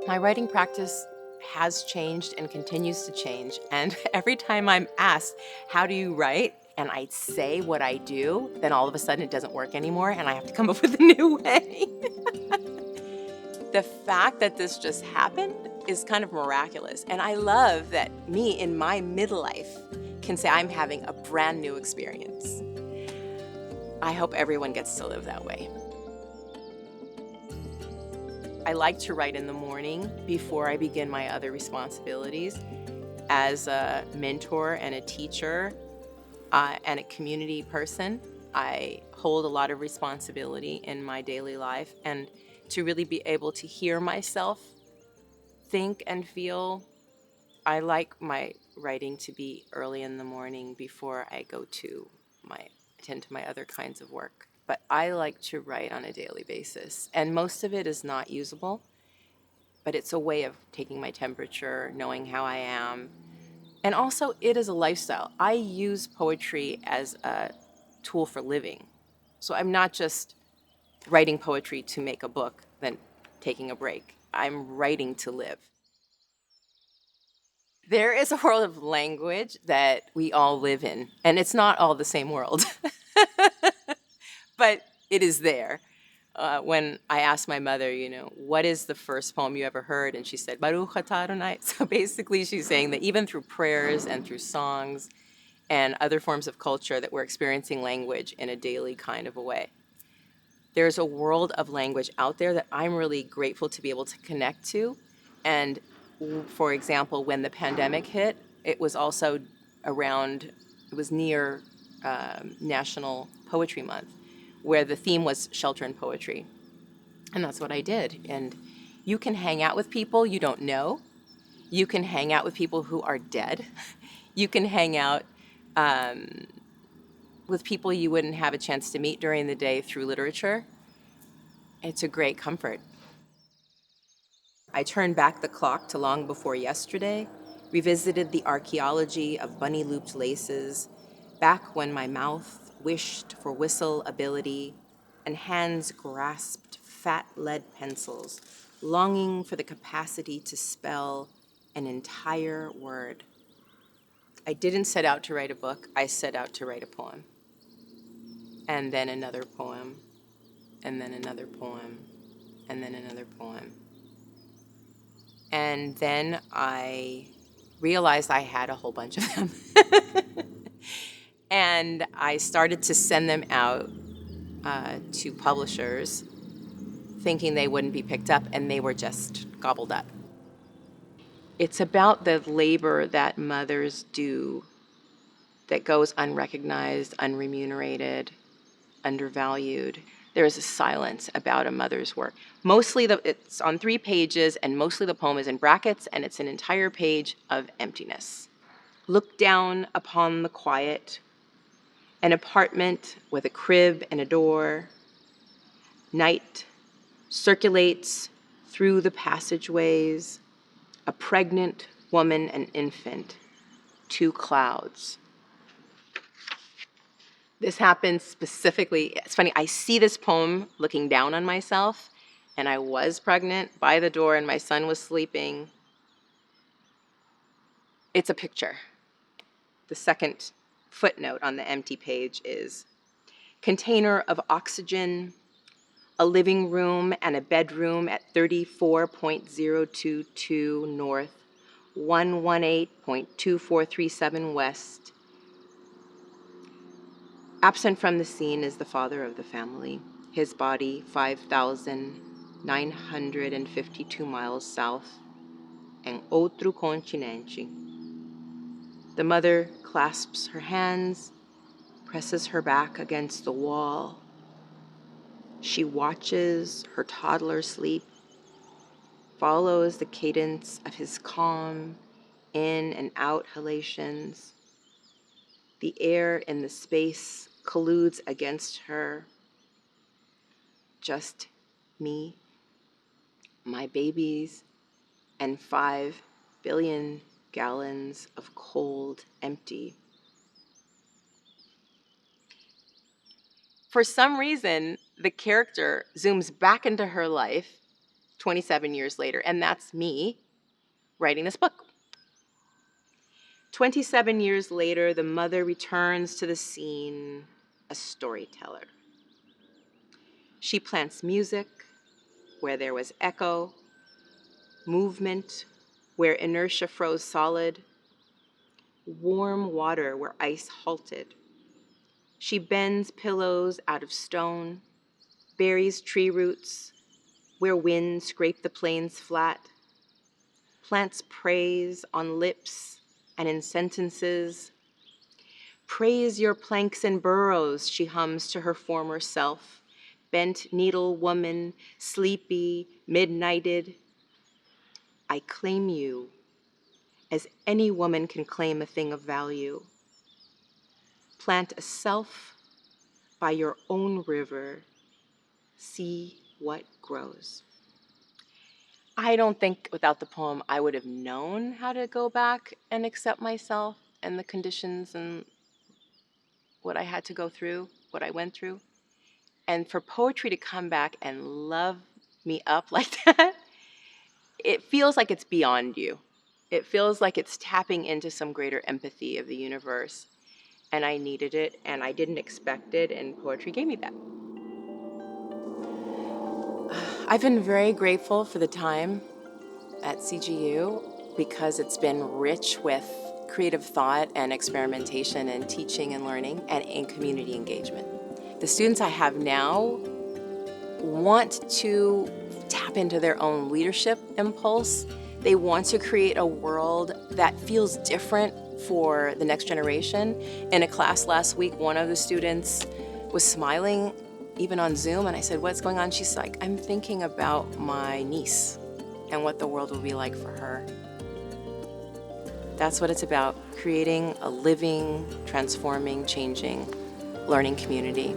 My writing practice has changed and continues to change. And every time I'm asked, how do you write? And I say what I do, then all of a sudden it doesn't work anymore and I have to come up with a new way. The fact that this just happened is kind of miraculous. And I love that me in my midlife can say I'm having a brand new experience. I hope everyone gets to live that way. I like to write in the morning before I begin my other responsibilities. As a mentor and a teacher and a community person, I hold a lot of responsibility in my daily life, and to really be able to hear myself think and feel, I like my writing to be early in the morning before I go to attend to my other kinds of work. But I like to write on a daily basis, and most of it is not usable, but it's a way of taking my temperature, knowing how I am. And also, it is a lifestyle. I use poetry as a tool for living. So I'm not just writing poetry to make a book, then taking a break. I'm writing to live. There is a world of language that we all live in, and it's not all the same world, but it is there. When I asked my mother, what is the first poem you ever heard? And she said, Baruch atah Adonai. So basically she's saying that even through prayers and through songs and other forms of culture, that we're experiencing language in a daily kind of a way. There's a world of language out there that I'm really grateful to be able to connect to. And for example, when the pandemic hit, it was also it was near National Poetry Month, where the theme was shelter and poetry. And that's what I did. And you can hang out with people you don't know. You can hang out with people who are dead. You can hang out with people you wouldn't have a chance to meet during the day through literature. It's a great comfort. I turned back the clock to long before yesterday, revisited the archaeology of bunny-looped laces, back when my mouth wished for whistle ability and hands grasped fat lead pencils, longing for the capacity to spell an entire word. I didn't set out to write a book, I set out to write a poem. And then another poem, and then another poem, and then another poem. And then I realized I had a whole bunch of them. And I started to send them out to publishers, thinking they wouldn't be picked up, and they were just gobbled up. It's about the labor that mothers do that goes unrecognized, unremunerated, undervalued. There is a silence about a mother's work. It's on 3 pages, and mostly the poem is in brackets, and it's an entire page of emptiness. Look down upon the quiet, an apartment with a crib and a door. Night circulates through the passageways, a pregnant woman and infant, 2 clouds. This happens specifically, it's funny, I see this poem looking down on myself, and I was pregnant by the door and my son was sleeping. It's a picture. The second footnote on the empty page is container of oxygen, a living room and a bedroom at 34.022 North, 118.2437 West. Absent from the scene is the father of the family, his body 5,952 miles south, em outro continente. The mother clasps her hands, presses her back against the wall. She watches her toddler sleep, follows the cadence of his calm in and out halations. The air in the space colludes against her. Just me, my babies, and 5 billion gallons of cold empty. For some reason, the character zooms back into her life 27 years later, and that's me writing this book. 27 years later, the mother returns to the scene, a storyteller. She plants music where there was echo, movement where inertia froze solid, warm water where ice halted. She bends pillows out of stone, buries tree roots where wind scraped the plains flat, plants praise on lips and in sentences. Praise your planks and burrows, she hums to her former self, bent needle woman, sleepy, midnighted. I claim you as any woman can claim a thing of value. Plant a self by your own river, see what grows. I don't think without the poem I would have known how to go back and accept myself and the conditions and what I had to go through, what I went through. And for poetry to come back and love me up like that, it feels like it's beyond you. It feels like it's tapping into some greater empathy of the universe. And I needed it, and I didn't expect it, and poetry gave me that. I've been very grateful for the time at CGU because it's been rich with creative thought and experimentation and teaching and learning and in community engagement. The students I have now want to tap into their own leadership impulse. They want to create a world that feels different for the next generation. In a class last week, one of the students was smiling even on Zoom, and I said, "What's going on?" She's like, "I'm thinking about my niece and what the world will be like for her." That's what it's about, creating a living, transforming, changing, learning community.